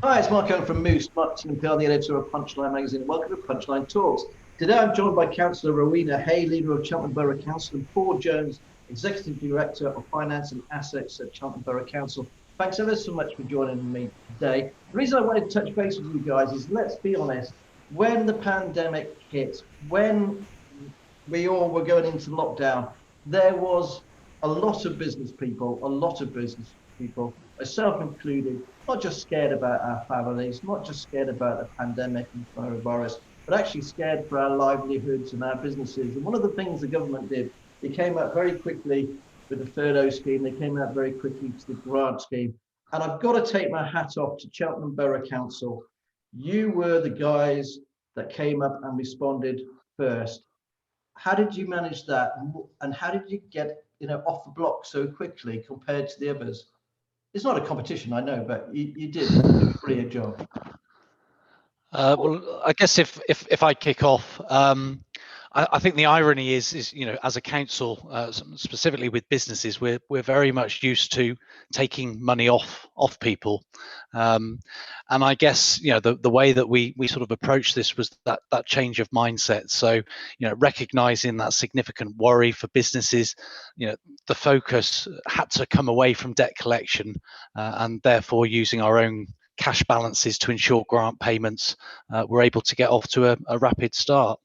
Hi, it's Mark Owen from Moose, Marketing and PR, the editor of Punchline magazine. Welcome to Punchline Talks. Today I'm joined by Cllr Rowena Haye, leader of Cheltenham Borough Council, and Paul Jones, Executive Director of Finance and Assets at Cheltenham Borough Council. Thanks ever so much for joining me today. The reason I wanted to touch base with you guys is, let's be honest, when the pandemic hit, when we all were going into lockdown, there was a lot of business people, myself included, not just scared about our families, not just scared about the pandemic and coronavirus, but actually scared for our livelihoods and our businesses. And one of the things the government did, they came out very quickly with the furlough scheme, they came out very quickly to the grant scheme. And I've got to take my hat off to Cheltenham Borough Council. You were the guys that came up and responded first. How did you manage that, and how did you get off the block so quickly compared to the others? It's not a competition, I know, but you did do a brilliant job. Well, I guess if I kick off, I think the irony is as a council, specifically with businesses, we're very much used to taking money off people, and I guess the way that we sort of approached this was that change of mindset. So recognizing that significant worry for businesses, the focus had to come away from debt collection, and therefore using our own cash balances to ensure grant payments were able to get off to a rapid start.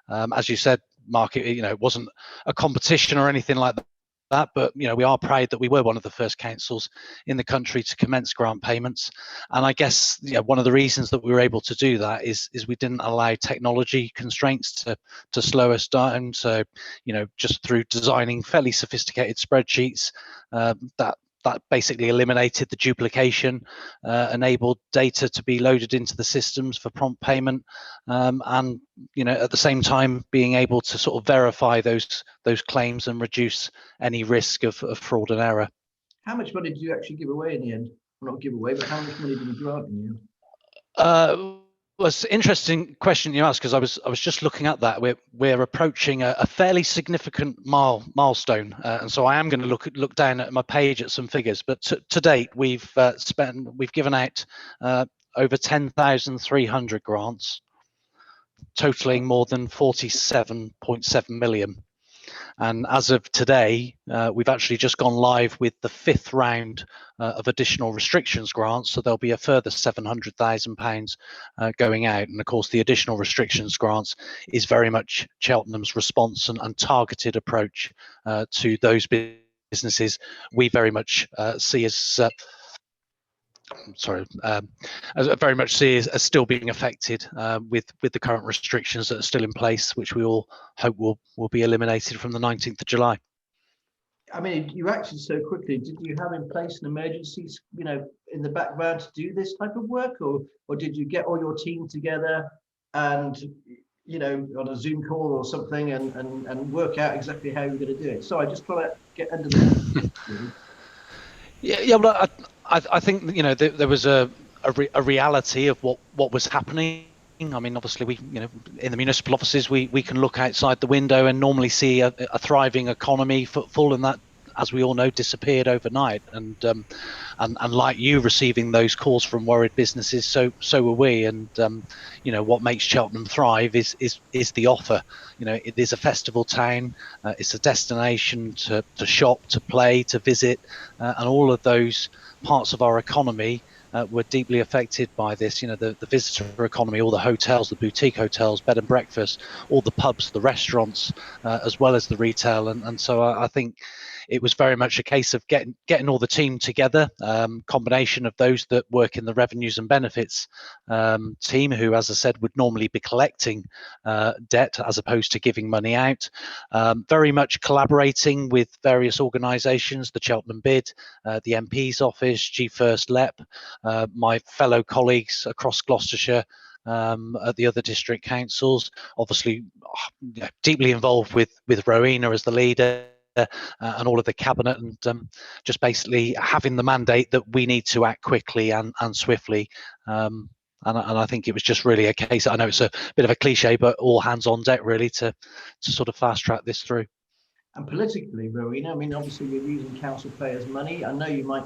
As you said, Mark, it wasn't a competition or anything like that, but we are proud that we were one of the first councils in the country to commence grant payments. And I guess one of the reasons that we were able to do that is we didn't allow technology constraints to slow us down. So just through designing fairly sophisticated spreadsheets that basically eliminated the duplication, enabled data to be loaded into the systems for prompt payment, and at the same time being able to sort of verify those claims and reduce any risk of fraud and error. How much money did you actually give away in the end? Well, not give away, but how much money did you grant in the end? Well, it's an interesting question you asked, because I was just looking at that. We're approaching a fairly significant milestone, and so I am going to look down at my page at some figures. But to date, we've given out over 10,300 grants, totaling more than 47.7 million. And as of today, we've actually just gone live with the 5th round of additional restrictions grants. So there'll be a further £700,000 going out. And of course, the additional restrictions grants is very much Cheltenham's response and targeted approach to those businesses we very much see as very much see as still being affected with the current restrictions that are still in place, which we all hope will be eliminated from the 19th of July. I mean, you acted so quickly. Did you have in place an emergencies, in the background to do this type of work, or did you get all your team together and on a Zoom call or something and work out exactly how you're going to do it? So I just try to get under the Yeah. Well, I think there was a reality of what was happening. I mean, obviously, we in the municipal offices we can look outside the window and normally see a thriving economy, footfall, and that, as we all know, disappeared overnight. And like you, receiving those calls from worried businesses, so were we. And what makes Cheltenham thrive is the offer. It is a festival town. It's a destination to shop, to play, to visit, and all of those parts of our economy were deeply affected by this. The visitor economy, all the hotels, the boutique hotels, bed and breakfast, all the pubs, the restaurants, as well as the retail. And so I think it was very much a case of getting all the team together, combination of those that work in the revenues and benefits team, who, as I said, would normally be collecting debt as opposed to giving money out, very much collaborating with various organisations, the Cheltenham BID, the MP's office, G1st LEP, my fellow colleagues across Gloucestershire at the other district councils, obviously deeply involved with Rowena as the leader, and all of the cabinet, and just basically having the mandate that we need to act quickly and swiftly. And I think it was just really a case, I know it's a bit of a cliche, but all hands on deck really to sort of fast track this through. And politically, Rowena, I mean, obviously you're using council payers' money. I know you might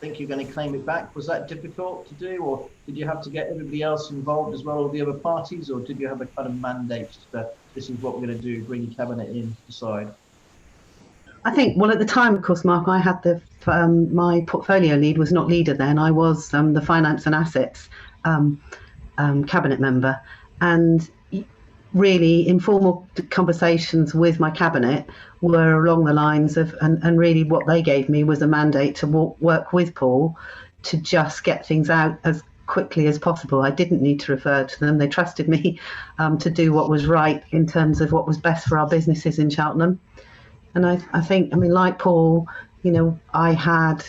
think you're going to claim it back? Was that difficult to do, or did you have to get everybody else involved as well, all the other parties, or did you have a kind of mandate that this is what we're going to do, bring your cabinet in to decide? I think, well, at the time, of course, Mark, I had my portfolio lead was not leader then. I was the finance and assets cabinet member, and really informal conversations with my cabinet were along the lines of, and really what they gave me was a mandate to work with Paul to just get things out as quickly as possible. I didn't need to refer to them. They trusted me to do what was right in terms of what was best for our businesses in Cheltenham. And I think, I mean, like Paul, I had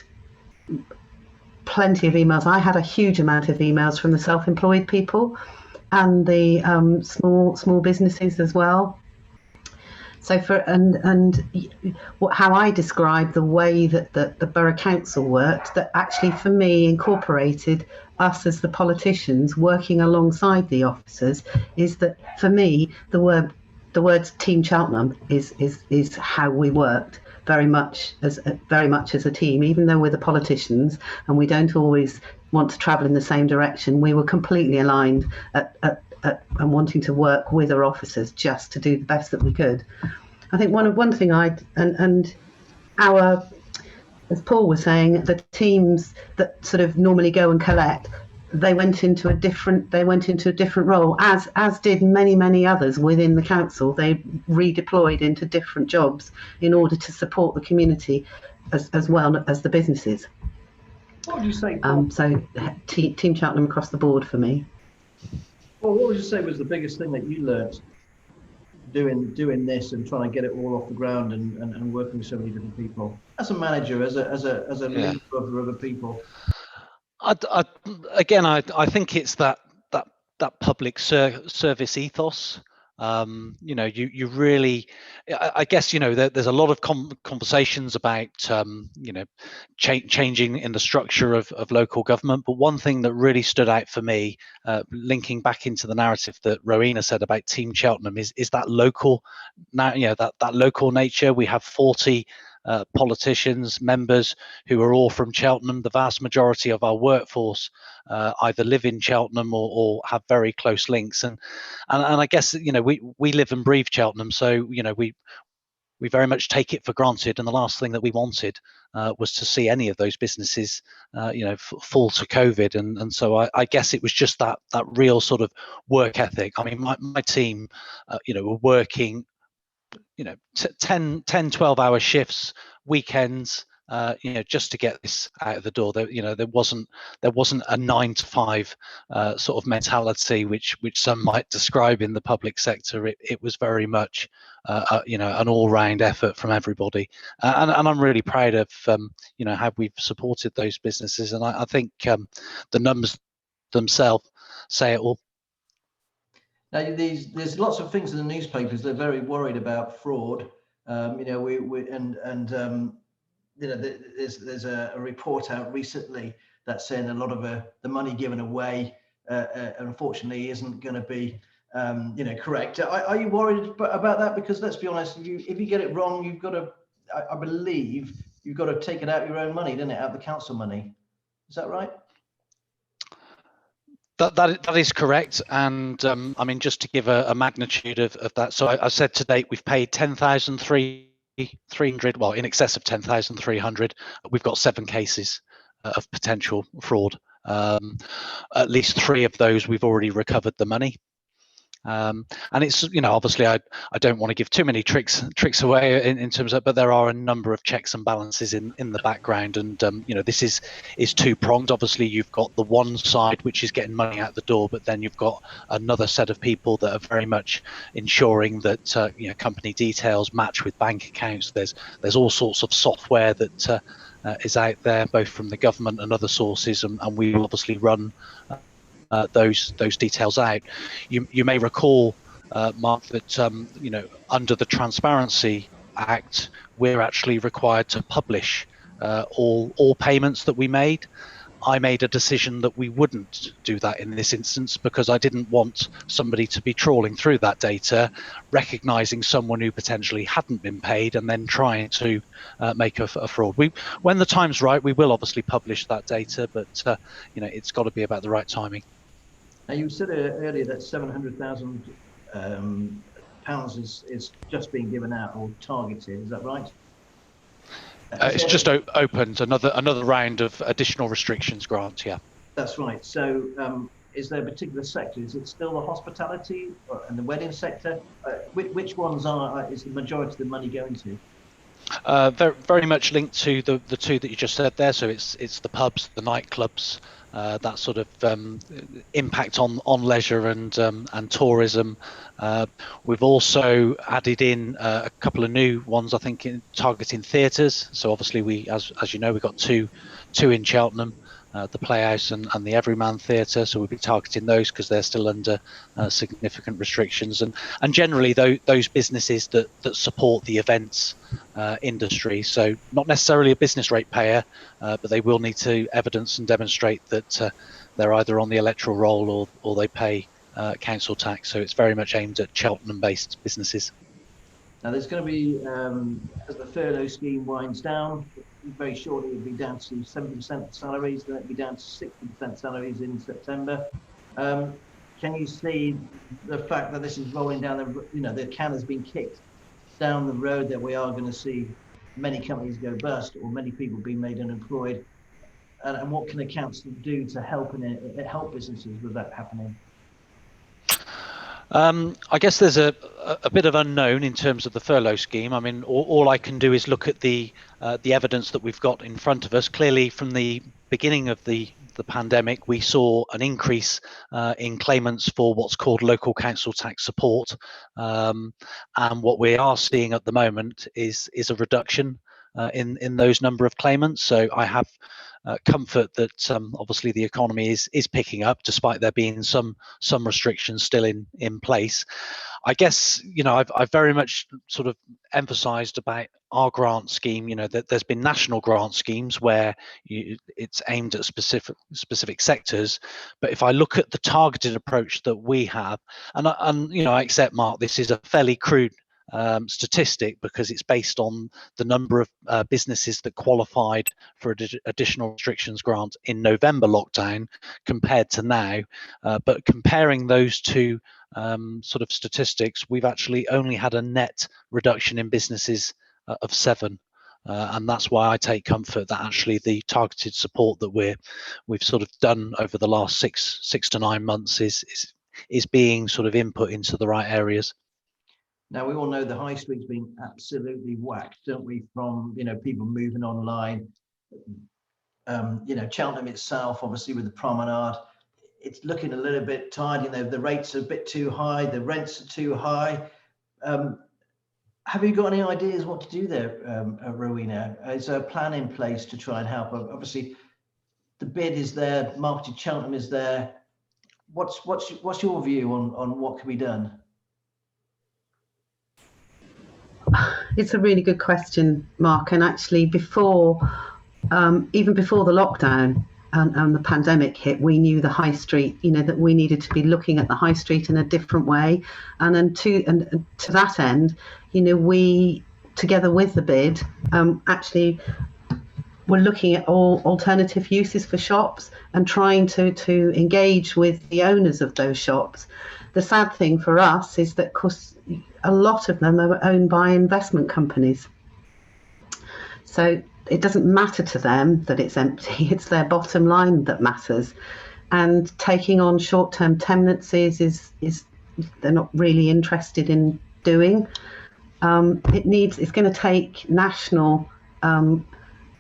plenty of emails. I had a huge amount of emails from the self-employed people and the small businesses as well. So how I described the way that the Borough Council worked, that actually for me incorporated us as the politicians working alongside the officers, is that for me the words Team Cheltenham is how we worked very much as a team. Even though we're the politicians and we don't always want to travel in the same direction, we were completely aligned and wanting to work with our officers just to do the best that we could. I think one thing and our, as Paul was saying, the teams that sort of normally go and collect, they went into a different role, as did many others within the council. They redeployed into different jobs in order to support the community as well as the businesses. What would you say, Paul? So Team Cheltenham across the board for me. Well, what would you say was the biggest thing that you learnt doing this and trying to get it all off the ground and working with so many different people as a manager, as a leader of other people? I think it's that public service ethos. You really, I guess, there's a lot of conversations about, changing in the structure of local government. But one thing that really stood out for me, linking back into the narrative that Rowena said about Team Cheltenham, is that local, that local nature. We have 40 politicians, members who are all from Cheltenham. The vast majority of our workforce either live in Cheltenham or have very close links, and I guess we live and breathe Cheltenham, so we very much take it for granted. And the last thing that we wanted was to see any of those businesses fall to COVID, and so I guess it was just that real sort of work ethic. I mean, my team were working 10 12-hour shifts, weekends, just to get this out of the door. There wasn't a 9 to 5 sort of mentality which some might describe in the public sector. It was very much an all-round effort from everybody, and I'm really proud of how we've supported those businesses, and I think the numbers themselves say it all. Now, there's lots of things in the newspapers. They're very worried about fraud. There's a report out recently that's saying a lot of the money given away, unfortunately, isn't going to be, correct. Are you worried about that? Because let's be honest, if you get it wrong, you've got to, I believe, you've got to take it out of your own money, don't it? Out of the council money. Is that right? That is correct, and I mean, just to give a magnitude of that, so I said to date we've paid 10,300, well, in excess of 10,300. We've got 7 cases of potential fraud. At least 3 of those we've already recovered the money. And it's, obviously I don't want to give too many tricks away in terms of, but there are a number of checks and balances in the background, and this is two-pronged. Obviously you've got the one side which is getting money out the door, but then you've got another set of people that are very much ensuring that company details match with bank accounts. There's all sorts of software that is out there, both from the government and other sources, and we will obviously run those details out. You may recall, Mark, that under the Transparency Act, we're actually required to publish all payments that we made. I made a decision that we wouldn't do that in this instance, because I didn't want somebody to be trawling through that data, recognising someone who potentially hadn't been paid and then trying to make a fraud. When the time's right, we will obviously publish that data, but it's got to be about the right timing. Now, you said earlier that £700,000 is just being given out or targeted. Is that right? It's just opened another round of additional restrictions grants. Yeah, that's right. So, is there a particular sector? Is it still the hospitality and the wedding sector? Which ones is the majority of the money going to? Very much linked to the two that you just said there. So it's the pubs, the nightclubs, that sort of impact on leisure and tourism. We've also added in a couple of new ones, I think, targeting theatres. So obviously as you know, we've got two in Cheltenham, the Playhouse and the Everyman Theatre. So we'll be targeting those because they're still under significant restrictions. And generally those businesses that support the events industry. So not necessarily a business rate payer, but they will need to evidence and demonstrate that they're either on the electoral roll or they pay council tax. So it's very much aimed at Cheltenham-based businesses. Now, there's going to be, as the furlough scheme winds down, very shortly it'll be down to 70% salaries, then it'll be down to 60% salaries in September. Can you see the fact that this is rolling down, the can has been kicked down the road, that we are going to see many companies go bust or many people being made unemployed? And what can the council do to help businesses with that happening? I guess there's a bit of unknown in terms of the furlough scheme. I mean, all I can do is look at the evidence that we've got in front of us. Clearly, from the beginning of the pandemic, we saw an increase in claimants for what's called local council tax support, and what we are seeing at the moment is a reduction in those number of claimants. So I have comfort that obviously the economy is picking up, despite there being some restrictions still in place. I guess I've very much sort of emphasised about our grant scheme. That there's been national grant schemes where it's aimed at specific sectors, but if I look at the targeted approach that we have, and I accept, Mark, this is a fairly crude statistic because it's based on the number of businesses that qualified for additional restrictions grant in November lockdown compared to now, but comparing those two sort of statistics, we've actually only had a net reduction in businesses of 7, and that's why I take comfort that actually the targeted support that we've sort of done over the last six to 9 months is being sort of input into the right areas. Now, we all know the high street's been absolutely whacked, don't we, from people moving online. Cheltenham itself, obviously, with the promenade, it's looking a little bit tired. The rates are a bit too high, the rents are too high. Have you got any ideas what to do there, Rowena? Is there a plan in place to try and help? Obviously, the BID is there, Marketed Cheltenham is there. What's your view on what can be done? It's a really good question, Mark. And actually, even before the lockdown and the pandemic hit, we knew the high street, that we needed to be looking at the high street in a different way. And then to that end, we, together with the BID, actually were looking at all alternative uses for shops and trying to engage with the owners of those shops. The sad thing for us is that, of course, a lot of them are owned by investment companies. So it doesn't matter to them that it's empty, it's their bottom line that matters. And taking on short-term tenancies is they're not really interested in doing. It's going to take national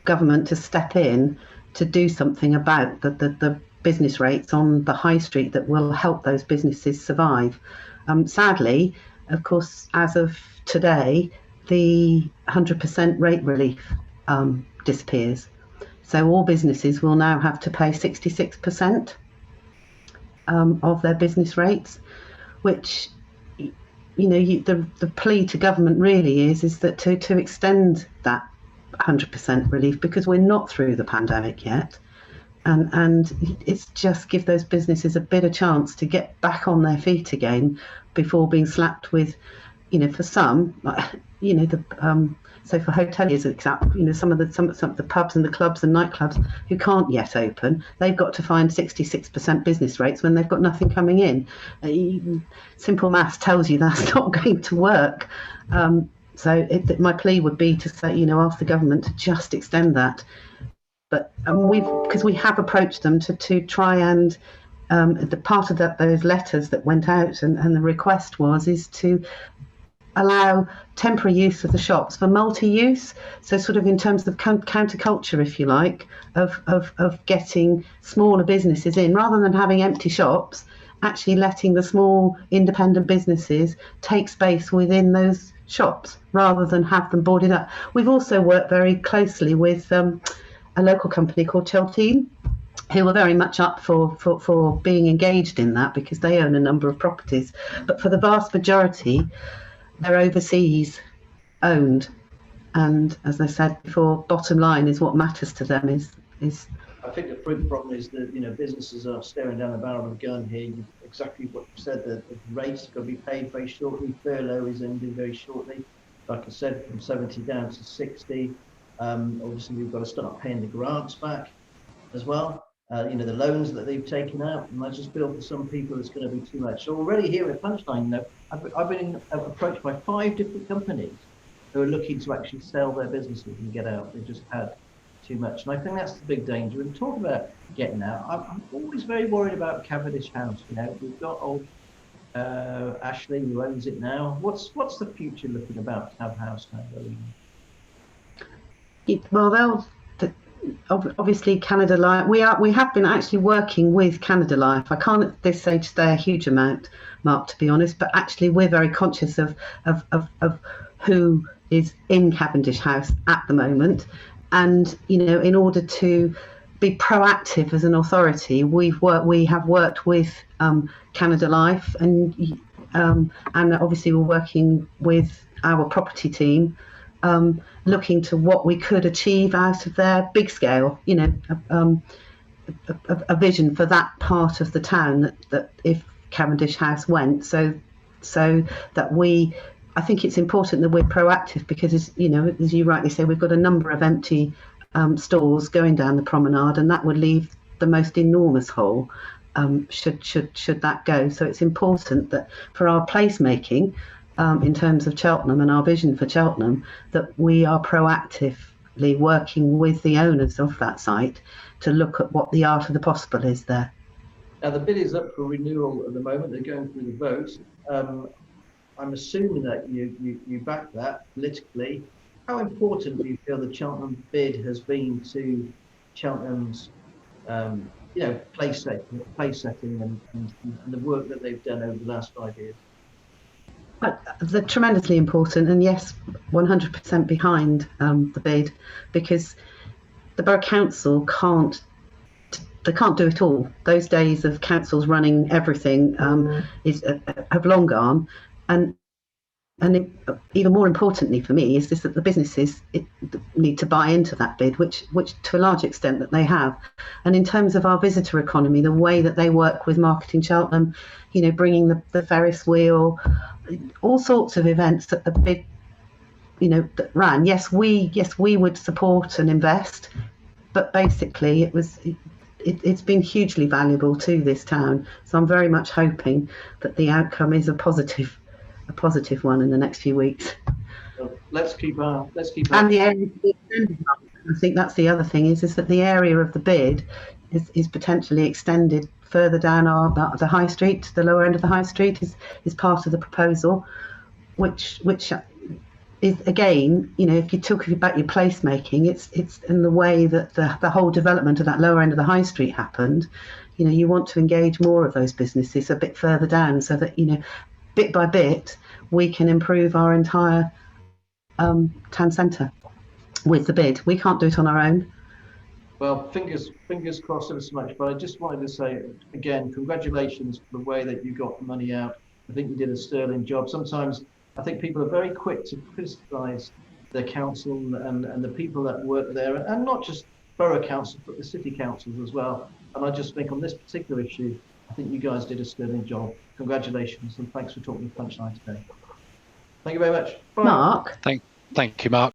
government to step in to do something about the business rates on the high street that will help those businesses survive. Sadly, of course, as of today, the 100% rate relief disappears. So all businesses will now have to pay 66% of their business rates, which, the plea to government really is that to extend that 100% relief, because we're not through the pandemic yet. and it's just give those businesses a bit of chance to get back on their feet again before being slapped with, for some, so for hoteliers, some of the pubs and the clubs and nightclubs who can't yet open, they've got to find 66% business rates when they've got nothing coming in. Simple maths tells you that's not going to work. So my plea would be to say, ask the government to just extend that. But because we have approached them to try and the part of those letters that went out and the request is to allow temporary use of the shops for multi-use, so sort of in terms of counterculture, if you like, of getting smaller businesses in rather than having empty shops, actually letting the small independent businesses take space within those shops rather than have them boarded up. We've also worked very closely with a local company called Cheltenham, who are very much up for being engaged in that because they own a number of properties, but for the vast majority they're overseas owned, and as I said before, bottom line is what matters to them is I think the problem is that businesses are staring down the barrel of a gun here. Exactly what you said, the rates are going to be paid very shortly. Furlough is ending very shortly. Like I said, from 70 down to 60. Obviously, we've got to start paying the grants back as well. The loans that they've taken out, and I just feel for some people it's going to be too much. So already here at Punchline, I've been approached by 5 different companies who are looking to actually sell their businesses and get out. They've just had too much, and I think that's the big danger. And talk about getting out. I'm always very worried about Cavendish House. We've got old Ashley who owns it now. What's the future looking about Cav House now? Well, obviously Canada Life, we have been actually working with Canada Life. I can't at this stage say a huge amount, Mark, to be honest, but actually we're very conscious of who is in Cavendish House at the moment, and in order to be proactive as an authority, we have worked with Canada Life, and obviously we're working with our property team, looking to what we could achieve out of their big scale, a vision for that part of the town that if Cavendish House went, so that I think it's important that we're proactive because, as you rightly say, we've got a number of empty stores going down the promenade, and that would leave the most enormous hole should that go. So it's important that for our placemaking, in terms of Cheltenham and our vision for Cheltenham, that we are proactively working with the owners of that site to look at what the art of the possible is there. Now the bid is up for renewal at the moment. They're going through the vote. I'm assuming that you back that politically. How important do you feel the Cheltenham bid has been to Cheltenham's place setting and the work that they've done over the last 5 years? They're tremendously important, and yes, 100% behind the bid, because the Borough Council can't do it all. Those days of councils running everything have long gone, and even more importantly for me is this, that the businesses need to buy into that bid, which to a large extent that they have. And in terms of our visitor economy, the way that they work with Marketing Cheltenham, bringing the Ferris wheel, all sorts of events that the bid, that ran. Yes, we would support and invest, but basically it's been hugely valuable to this town. So I'm very much hoping that the outcome is a positive one in the next few weeks. So let's keep and the area, I think that's the other thing is that the area of the bid is potentially extended further down the high street. The lower end of the high street is part of the proposal, which is, again, if you talk about your placemaking, it's in the way that the whole development of that lower end of the high street happened. You want to engage more of those businesses a bit further down, so that bit by bit we can improve our entire town centre with the bid. We can't do it on our own. Well, fingers crossed ever so much. But I just wanted to say again, congratulations for the way that you got the money out. I think you did a sterling job. Sometimes I think people are very quick to criticise the council and the people that work there, and not just borough council, but the city councils as well. And I just think on this particular issue, I think you guys did a sterling job. Congratulations, and thanks for talking to Punchline today. Thank you very much. Bye. Mark? Thank you, Mark.